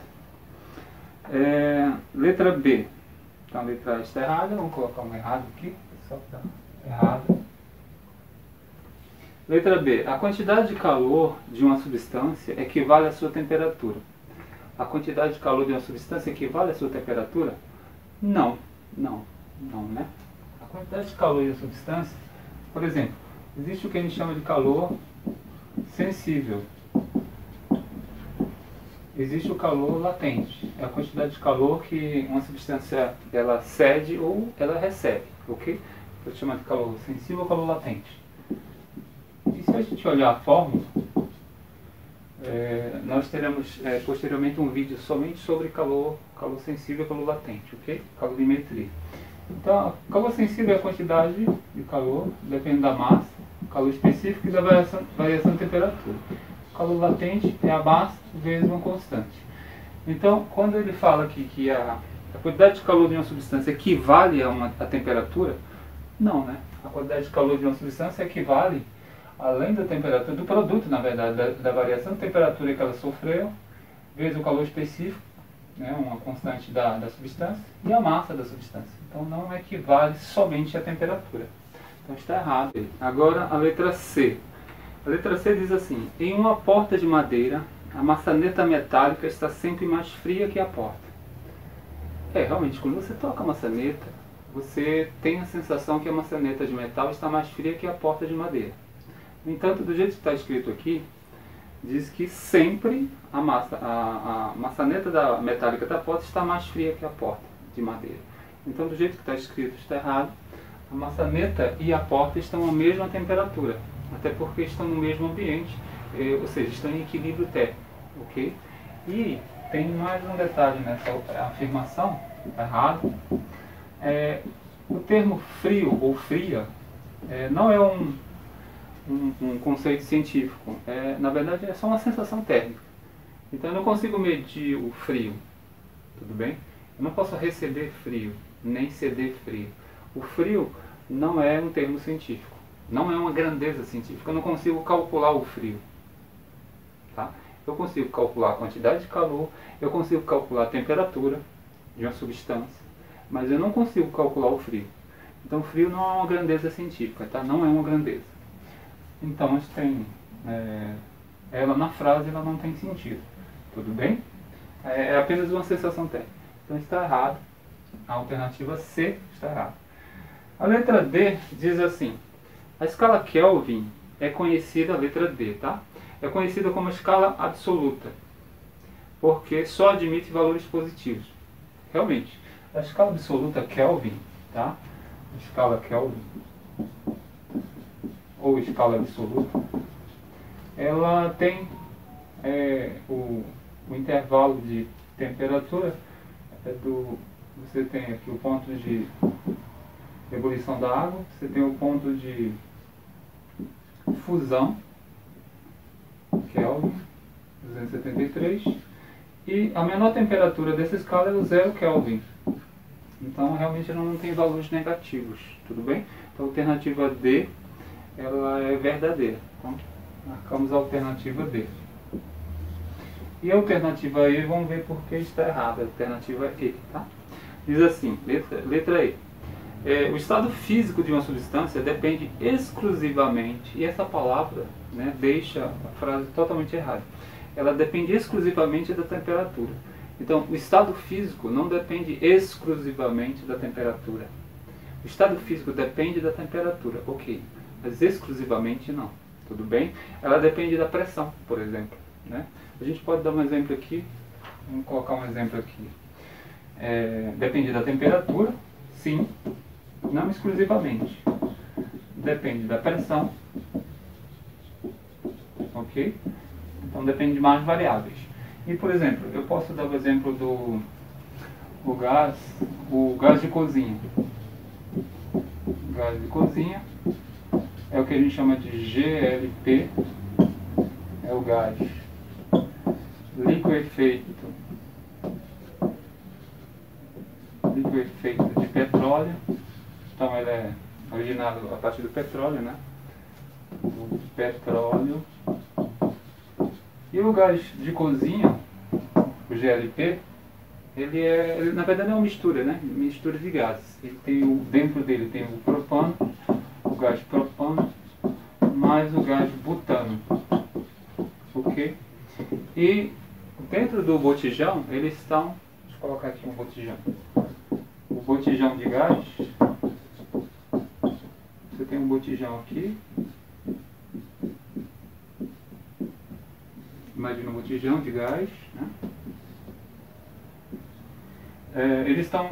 Letra B. Então, a letra A está errada, vamos colocar um errado aqui, só para errado. Letra B. A quantidade de calor de uma substância equivale à sua temperatura. A quantidade de calor de uma substância equivale à sua temperatura? Não, né? A quantidade de calor de uma substância, por exemplo, existe o que a gente chama de calor sensível. Existe o calor latente. É a quantidade de calor que uma substância ela cede ou ela recebe, ok? Pode chamar de calor sensível ou calor latente. E se a gente olhar a fórmula, nós teremos posteriormente um vídeo somente sobre calor sensível e calor latente, ok? Calorimetria. Então, calor sensível é a quantidade de calor, depende da massa, calor específico e da variação de temperatura. Calor latente é a massa vezes uma constante. Então, quando ele fala aqui que a quantidade de calor de uma substância equivale a temperatura, não, né? A quantidade de calor de uma substância equivale, além da temperatura, do produto, na verdade, da variação de temperatura que ela sofreu, vezes o calor específico, né, uma constante da substância, e a massa da substância. Então não equivale somente à temperatura. Então está errado. Agora a letra C. A letra C diz assim: em uma porta de madeira, a maçaneta metálica está sempre mais fria que a porta. Realmente, quando você toca a maçaneta, você tem a sensação que a maçaneta de metal está mais fria que a porta de madeira. No entanto, do jeito que está escrito aqui, diz que sempre a maçaneta metálica da porta está mais fria que a porta de madeira. Então, do jeito que está escrito, está errado. A maçaneta e a porta estão à mesma temperatura, até porque estão no mesmo ambiente, ou seja, estão em equilíbrio térmico, ok? E tem mais um detalhe nessa afirmação, está errado. O termo frio ou fria não é um conceito científico, na verdade é só uma sensação térmica. Então eu não consigo medir o frio, tudo bem? Eu não posso receber frio, nem ceder frio. O frio não é um termo científico, não é uma grandeza científica, eu não consigo calcular o frio. Tá? Eu consigo calcular a quantidade de calor, eu consigo calcular a temperatura de uma substância, mas eu não consigo calcular o frio. Então o frio não é uma grandeza científica, tá? Não é uma grandeza. Então a gente tem ela na frase, ela não tem sentido, tudo bem? É apenas uma sensação térmica. Então está errado. A alternativa C está errada. A letra D diz assim: a escala Kelvin é conhecida, a letra D, tá? É conhecida como escala absoluta, porque só admite valores positivos. Realmente, a escala absoluta Kelvin, tá? A escala Kelvin, ou escala absoluta, ela tem o intervalo de temperatura você tem aqui o ponto de ebulição da água, você tem o ponto de fusão, Kelvin, 273, e a menor temperatura dessa escala é o 0 Kelvin. Então realmente ela não tem valores negativos, tudo bem? Então a alternativa D, ela é verdadeira. Então marcamos a alternativa D. E a alternativa E, vamos ver por que está errada. A alternativa E, tá? Diz assim, letra E. O estado físico de uma substância depende exclusivamente, e essa palavra, né, deixa a frase totalmente errada. Ela depende exclusivamente da temperatura. Então, o estado físico não depende exclusivamente da temperatura. O estado físico depende da temperatura, ok, mas exclusivamente não, tudo bem? Ela depende da pressão, por exemplo, né? A gente pode dar um exemplo aqui, vamos colocar um exemplo aqui. Depende da temperatura, sim, não exclusivamente. Depende da pressão, ok? Então depende de mais variáveis. E, por exemplo, eu posso dar o exemplo do gás de cozinha. O gás de cozinha é o que a gente chama de GLP, é o gás liquefeito de petróleo. Então ele é originado a partir do petróleo, né? Do petróleo. E o gás de cozinha, o GLP, ele na verdade é uma mistura, né? Mistura de gases. Ele tem dentro dele tem o propano, o gás propano, mais o gás butano. Ok? E dentro do botijão, eles estão... Deixa eu colocar aqui um botijão. O botijão de gás. Você tem um botijão aqui. Imagina um botijão de gás, né? Eles estão,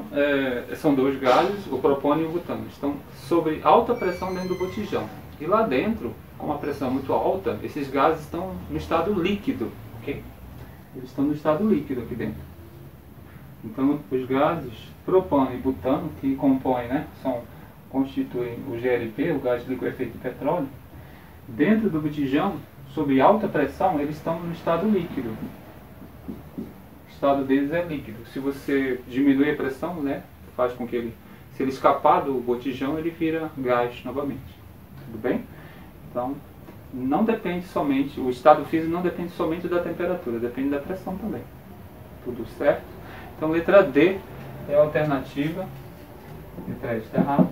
são dois gases, o propânio e o butano, estão sob alta pressão dentro do botijão. E lá dentro, com uma pressão muito alta, esses gases estão no estado líquido, ok? Eles estão no estado líquido aqui dentro. Então, os gases propano e butano, que compõem, né, constituem o GLP, o gás de liquefeito de petróleo, dentro do botijão, sob alta pressão, eles estão no estado líquido. O estado deles é líquido. Se você diminui a pressão, né, faz com que ele, se ele escapar do botijão, ele vira gás novamente. Tudo bem? Então, não depende somente, o estado físico não depende somente da temperatura, depende da pressão também. Tudo certo? Então, letra D é a alternativa. Letra E está errado.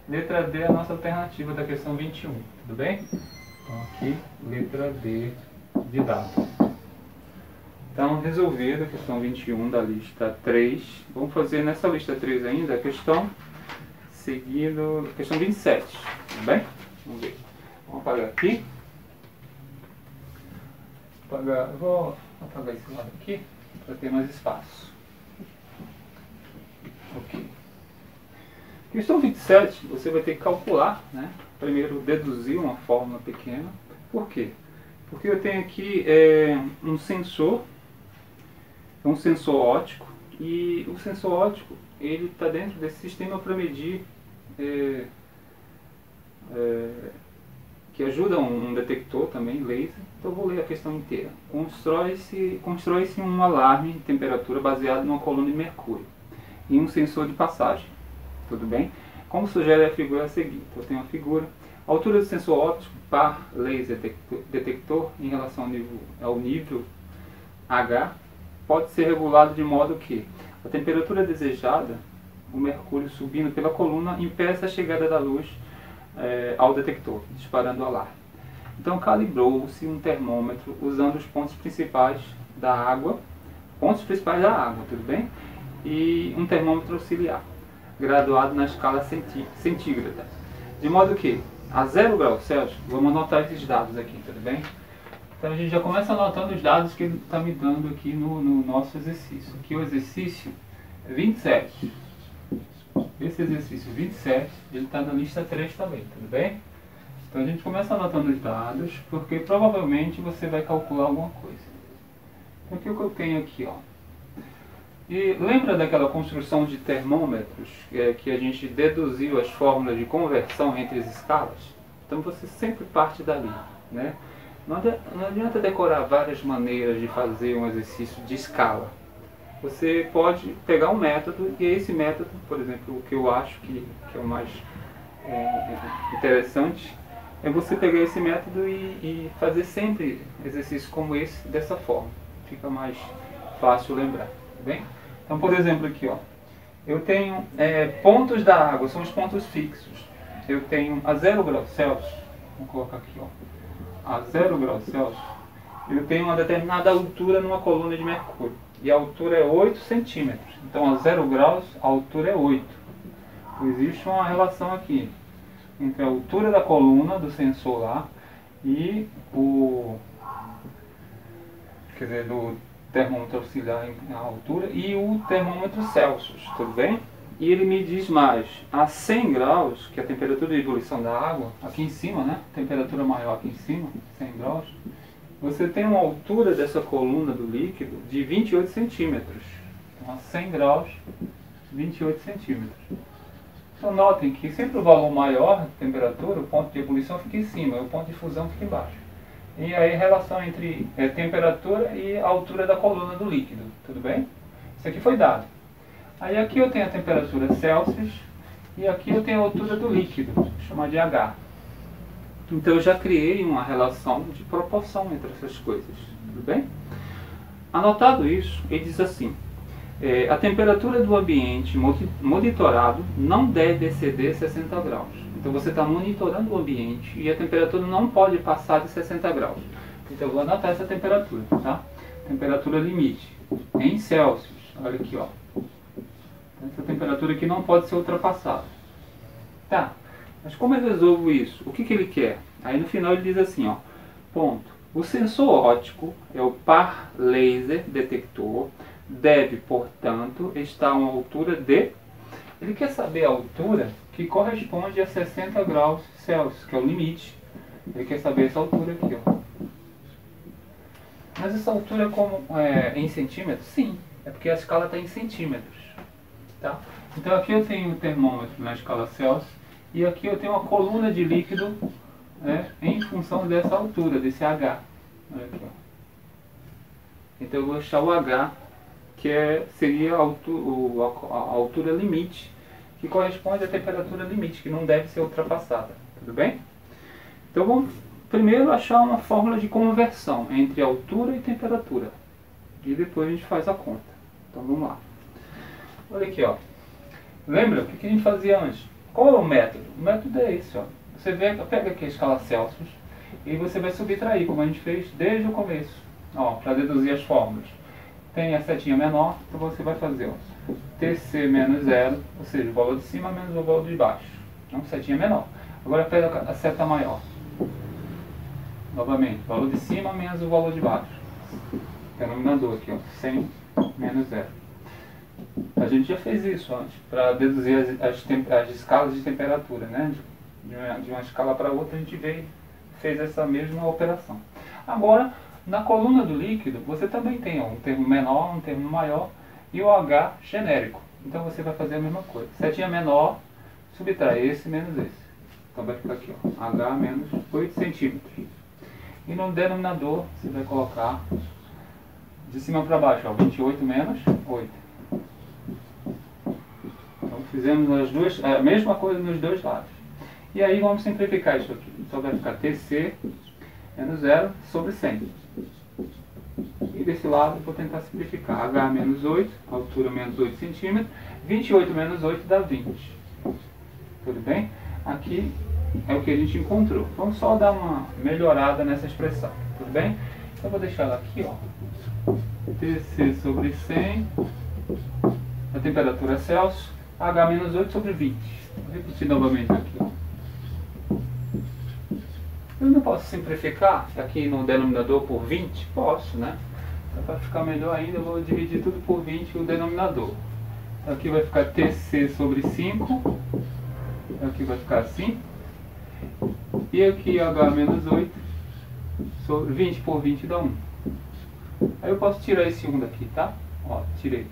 Letra D é a nossa alternativa da questão 21. Tudo bem? Então, aqui, letra D de dado. Então, resolvida a questão 21 da lista 3. Vamos fazer nessa lista 3 ainda a questão seguindo, questão 27. Tudo bem? Vamos ver. Vamos apagar aqui. Vou apagar esse lado aqui para ter mais espaço. Ok. Questão 27, você vai ter que calcular, né? Primeiro deduzir uma fórmula pequena. Por quê? Porque eu tenho aqui um sensor óptico, e o sensor óptico ele está dentro desse sistema para medir, que ajuda um detector também, laser. Então eu vou ler a questão inteira. Constrói-se um alarme de temperatura baseado numa coluna de mercúrio e um sensor de passagem. Tudo bem? Como sugere a figura a seguir. Então eu tenho a figura. A altura do sensor óptico par laser detector em relação ao nível H pode ser regulado de modo que a temperatura desejada, o mercúrio subindo pela coluna, impeça a chegada da luz ao detector, disparando o alarme. Então calibrou-se um termômetro usando os pontos principais da água, tudo bem? E um termômetro auxiliar, graduado na escala centígrada. De modo que, a 0 graus Celsius, vamos anotar esses dados aqui, tudo bem? Então a gente já começa anotando os dados que ele está me dando aqui no nosso exercício. Aqui o exercício 27. Esse exercício 27, ele está na lista 3 também, tudo bem? Então a gente começa anotando os dados, porque provavelmente você vai calcular alguma coisa. Então o que eu tenho aqui, ó? E lembra daquela construção de termômetros que a gente deduziu as fórmulas de conversão entre as escalas? Então você sempre parte dali, né? Não adianta decorar várias maneiras de fazer um exercício de escala. Você pode pegar um método, e esse método, por exemplo, o que eu acho que é o mais interessante, é você pegar esse método e fazer sempre exercícios como esse, dessa forma. Fica mais fácil lembrar, tá bem? Então, por exemplo, aqui, ó, eu tenho pontos da água, são os pontos fixos. Eu tenho a 0 graus Celsius, vou colocar aqui, ó, a 0 graus Celsius, eu tenho uma determinada altura numa coluna de mercúrio. E a altura é 8 centímetros. Então, a 0 graus, a altura é 8. Então, existe uma relação aqui entre a altura da coluna do sensor lá e do termômetro auxiliar em altura e o termômetro Celsius, tudo bem? E ele me diz mais, a 100 graus, que é a temperatura de ebulição da água, aqui em cima, né? Temperatura maior aqui em cima, 100 graus, você tem uma altura dessa coluna do líquido de 28 centímetros. Então, a 100 graus, 28 centímetros. Então, notem que sempre o valor maior da temperatura, o ponto de ebulição fica em cima, e o ponto de fusão fica embaixo. E aí a relação entre temperatura e a altura da coluna do líquido, tudo bem? Isso aqui foi dado. Aí aqui eu tenho a temperatura Celsius e aqui eu tenho a altura do líquido, vou chamar de H. Então eu já criei uma relação de proporção entre essas coisas, tudo bem? Anotado isso, ele diz assim, a temperatura do ambiente monitorado não deve exceder 60 graus. Então você está monitorando o ambiente e a temperatura não pode passar de 60 graus. Então eu vou anotar essa temperatura, tá? Temperatura limite em Celsius. Olha aqui, ó. Essa temperatura aqui não pode ser ultrapassada. Tá, mas como eu resolvo isso? O que ele quer? Aí no final ele diz assim, ó. Ponto. O sensor óptico é o par laser detector. Deve, portanto, estar a uma altura de... Ele quer saber a altura que corresponde a 60 graus Celsius, que é o limite. Ele quer saber essa altura aqui, ó. Mas essa altura é em centímetros? Sim, é porque a escala está em centímetros. Tá? Então aqui eu tenho o termômetro na escala Celsius e aqui eu tenho uma coluna de líquido, né, em função dessa altura, desse H. Olha aqui, ó. Então eu vou achar o H, que seria a altura limite, que corresponde à temperatura limite, que não deve ser ultrapassada. Tudo bem? Então vamos primeiro achar uma fórmula de conversão entre altura e temperatura. E depois a gente faz a conta. Então vamos lá. Olha aqui, ó. Lembra o que a gente fazia antes? Qual é o método? O método é esse, ó. Você pega aqui a escala Celsius e você vai subtrair, como a gente fez desde o começo, ó, para deduzir as fórmulas. Tem a setinha menor, então você vai fazer, ó, TC menos 0, ou seja, o valor de cima menos o valor de baixo. Então, setinha menor. Agora pega a seta maior. Novamente, valor de cima menos o valor de baixo. Denominador aqui, ó, 100 menos 0. A gente já fez isso antes, para deduzir as escalas de temperatura, né? De uma escala para outra a gente fez essa mesma operação. Agora, na coluna do líquido, você também tem, ó, um termo menor, um termo maior e o H genérico. Então você vai fazer a mesma coisa. Setinha menor, subtrai esse menos esse. Então vai ficar aqui, ó, H menos 8 centímetros. E no denominador você vai colocar de cima para baixo, ó, 28 menos 8. Então fizemos a mesma coisa nos dois lados. E aí vamos simplificar isso aqui. Então vai ficar TC menos 0 sobre 100. E desse lado eu vou tentar simplificar. H menos 8, altura menos 8 centímetros. 28 menos 8 dá 20. Tudo bem? Aqui é o que a gente encontrou. Vamos só dar uma melhorada nessa expressão. Tudo bem? Então eu vou deixar ela aqui, ó. TC sobre 100. A temperatura Celsius. H menos 8 sobre 20. Vou repetir novamente aqui, ó. Eu não posso simplificar aqui no denominador por 20? Posso, né? Então, para ficar melhor ainda, eu vou dividir tudo por 20 o denominador. Então, aqui vai ficar TC sobre 5. Aqui vai ficar assim. E aqui H menos 8 sobre 20 por 20 dá 1. Aí eu posso tirar esse 1 daqui, tá? Ó, tirei.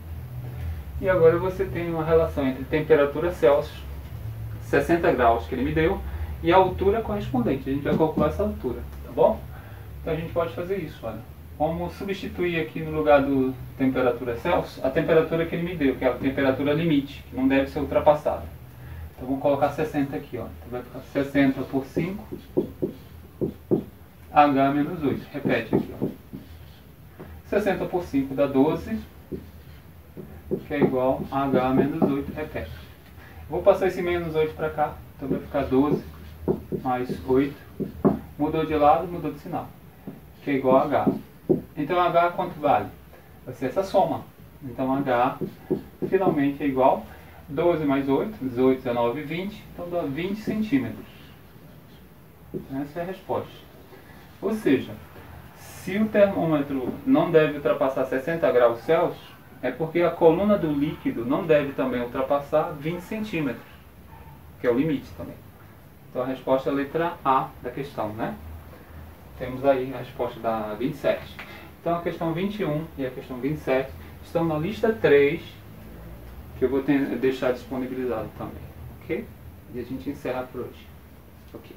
E agora você tem uma relação entre temperatura Celsius, 60 graus que ele me deu, e a altura correspondente. A gente vai calcular essa altura, tá bom? Então a gente pode fazer isso, olha. Vamos substituir aqui no lugar do temperatura Celsius, a temperatura que ele me deu, que é a temperatura limite, que não deve ser ultrapassada. Então vamos colocar 60 aqui, ó. Então vai ficar 60 por 5, H menos 8. Repete aqui, ó. 60 por 5 dá 12, que é igual a H menos 8. Repete. Vou passar esse menos 8 para cá, então vai ficar 12 mais 8. Mudou de lado, mudou de sinal, que é igual a H. Então H quanto vale? Vai ser essa soma. Então H finalmente é igual 12 mais 8, 18, 19, 20, então dá 20 centímetros. Essa é a resposta. Ou seja, se o termômetro não deve ultrapassar 60 graus Celsius, é porque a coluna do líquido não deve também ultrapassar 20 centímetros, que é o limite também. Então a resposta é a letra A da questão, né? Temos aí a resposta da 27. Então a questão 21 e a questão 27 estão na lista 3, que eu vou deixar disponibilizado também, ok? E a gente encerra por hoje. Ok.